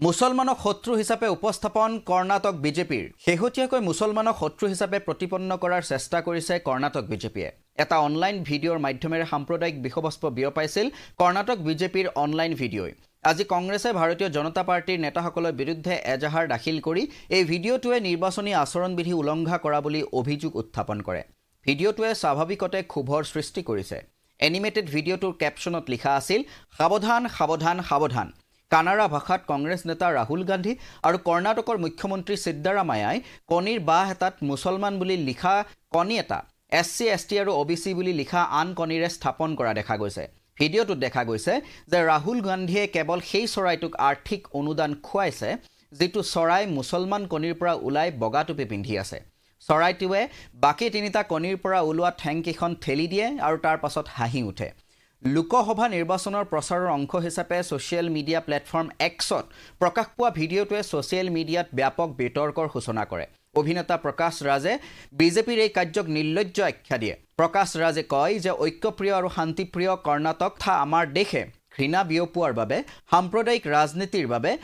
মুছলমানক শত্ৰু হিচাপে উপস্থাপন কৰ্ণাটক বিজেপিৰ শেহতীয়াকৈ মুছলমানক শত্ৰু হিচাপে প্ৰতিপন্ন কৰাৰ চেষ্টা কৰিছে কৰ্ণাটক বিজেপিয়ে এটা অনলাইন ভিডিঅ'ৰ মাধ্যমেৰে সাম্প্ৰদায়িক বিষবস্ত্ৰ বিয়পাইছিল কৰ্ণাটক বিজেপিৰ অনলাইন ভিডিঅ'ই আজি কংগ্ৰেছে ভাৰতীয় জনতা পাৰ্টিৰ নেতাসকলৰ বিৰুদ্ধে এজাহাৰ দাখিল কৰি এই ভিডিঅ'টোৱে নিৰ্বাচনী আচৰণবিধি উলংঘা কৰা বুলি অভিযোগ উত্থাপন কৰে ভিডিঅ'টোৱে স্বাভাৱিকতে ক্ষোভৰ সৃষ্টি কৰিছে এনিমেটেড ভিডিঅ'টোৰ কেপশ্যনত লিখা আছিল সাৱধান সাৱধান সাৱধান কানাড়া ভাষাত কংগ্ৰেছ নেতা ৰাহুল গান্ধী আৰু কৰ্ণাটকৰ মুখ্যমন্ত্ৰী সিদ্ধাৰামায়াই কণীৰ বাহ এটাত মুছলমান বুলি লিখা কণী এটা এছচি এছটি আৰু ওবিচি বুলি লিখা আন কণীৰে স্থাপন কৰা দেখা গৈছে ভিডিঅ'টোত দেখা গৈছে যে ৰাহুল গান্ধীয়ে কেৱল সেই চৰাইটোক আৰ্থিক অনুদান খুৱাইছে যিটো চৰাই মুছলমান কণীৰ পৰা ওলাই বগা টুপি পিন্ধি আছে চৰাইটোৱে বাকী তিনিটা কণীৰ পৰা ওলোৱা ঠেংকেইখন ঠেলি দিয়ে আৰু তাৰ পাছত হাঁহি উঠে লোকসভা নিৰ্বাচনৰ প্ৰচাৰৰ অংশ হিচাপে ছ'চিয়েল মিডিয়া প্লেটফৰ্ম এক্সত প্ৰকাশ পোৱা ভিডিঅ'টোৱে ছ'চিয়েল মিডিয়াত ব্যাপক বিতৰ্কৰ সূচনা কৰে অভিনেতা প্ৰকাশ ৰাজে বিজেপিৰ এই কাৰ্যক নিৰ্লজ্জ আখ্যা দিয়ে প্ৰকাশ ৰাজে কয় যে ঐক্যপ্ৰিয় আৰু শান্তিপ্ৰিয় কৰ্ণাটক তথা আমাৰ দেশে ঘৃণা বিয়পোৱাৰ বাবে সাম্প্ৰদায়িক ৰাজনীতিৰ বাবে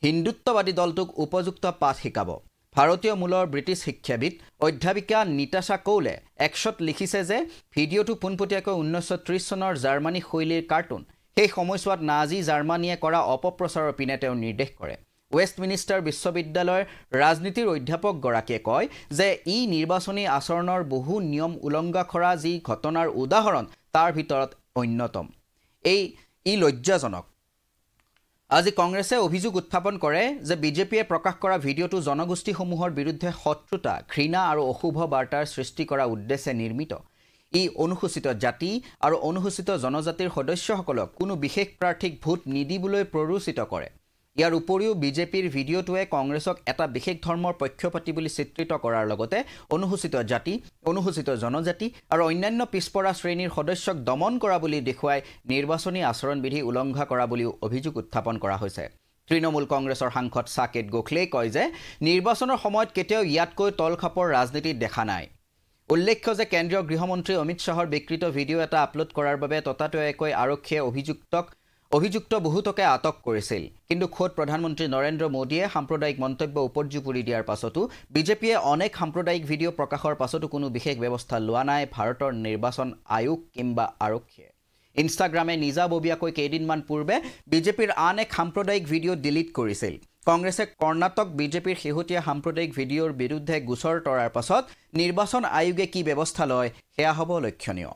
হিন্দুত্ববাদী দলটোক উপযুক্ত পাঠ শিকাব ভাৰতীয় মূলৰ ব্ৰিটিছ শিক্ষাবিদ অধ্যাপিকা নিতাশা কৌলে এক্সত লিখিছে যে ভিডিঅ'টো পোনপটীয়াকৈ 1930 চনৰ জাৰ্মানী শৈলীৰ কাৰ্টুন সেই সময়ছোৱাত নাজী জাৰ্মানীয়ে কৰা অপপ্ৰচাৰৰ পিনে তেওঁ নিৰ্দেশ কৰে ৱেষ্টমিনিষ্টাৰ বিশ্ববিদ্যালয়ৰ ৰাজনীতিৰ অধ্যাপকগৰাকীয়ে কয় যে ই নিৰ্বাচনী আচৰণৰ বহু নিয়ম উলংঘা কৰা যি ঘটনাৰ উদাহৰণ তাৰ ভিতৰত অন্যতম ই লজ্জাজনক আজি কংগ্ৰেছে অভিযোগ উত্থাপন কৰে যে বিজেপিয়ে প্ৰকাশ কৰা ভিডিঅ'টো জনগোষ্ঠীসমূহৰ বিৰুদ্ধে শত্ৰুতা ঘৃণা আৰু অশুভ বাৰ্তাৰ সৃষ্টি কৰা উদ্দেশ্যে নিৰ্মিত ই অনুসূচিত জাতি আৰু অনুসূচিত জনজাতিৰ সদস্যসকলক কোনো বিশেষ প্ৰাৰ্থীক ভোট নিদিবলৈ প্ৰৰোচিত কৰে ইয়াৰ উপৰিও বিজেপিৰ ভিডিঅ'টোৱে কংগ্ৰেছক এটা বিশেষ ধৰ্মৰ পক্ষপাতী বুলি চিত্ৰিত কৰাৰ লগতে অনুসূচিত জাতি অনুসূচিত জনজাতি আৰু অন্যান্য পিছপৰা শ্ৰেণীৰ সদস্যক দমন কৰা বুলি দেখুৱাই নিৰ্বাচনী আচৰণবিধি উলংঘা কৰা বুলিও অভিযোগ উত্থাপন কৰা হৈছে তৃণমূল কংগ্ৰেছৰ সাংসদ সাকেত গোখলেই কয় যে নিৰ্বাচনৰ সময়ত কেতিয়াও ইয়াতকৈ তলখাপৰ ৰাজনীতি দেখা নাই উল্লেখ্য যে কেন্দ্ৰীয় গৃহমন্ত্ৰী অমিত শ্বাহৰ বিকৃত ভিডিঅ' এটা আপলোড কৰাৰ বাবে ততাতৈয়াকৈ আৰক্ষীয়ে অভিযুক্ত বহুতকে আটক কৰিছিল কিন্তু খোদ প্ৰধানমন্ত্ৰী নৰেন্দ্ৰ মোদীয়ে সাম্প্ৰদায়িক মন্তব্য উপৰ্যুপৰি দিয়াৰ পাছতো বিজেপিয়ে অনেক সাম্প্ৰদায়িক ভিডিঅ' প্ৰকাশৰ পাছতো কোনো বিশেষ ব্যৱস্থা লোৱা নাই ভাৰতৰ নিৰ্বাচন আয়োগ কিংবা আৰক্ষীয়ে ইনষ্টাগ্ৰামে নিজাববীয়াকৈ কেইদিনমান পূৰ্বে বিজেপিৰ আন এক সাম্প্ৰদায়িক ভিডিঅ' ডিলিট কৰিছিল কংগ্ৰেছে কৰ্ণাটক বিজেপিৰ শেহতীয়া সাম্প্ৰদায়িক ভিডিঅ'ৰ বিৰুদ্ধে গোচৰ তৰাৰ পাছত নিৰ্বাচন আয়োগে কি ব্যৱস্থা লয় সেয়া হ'ব লক্ষণীয়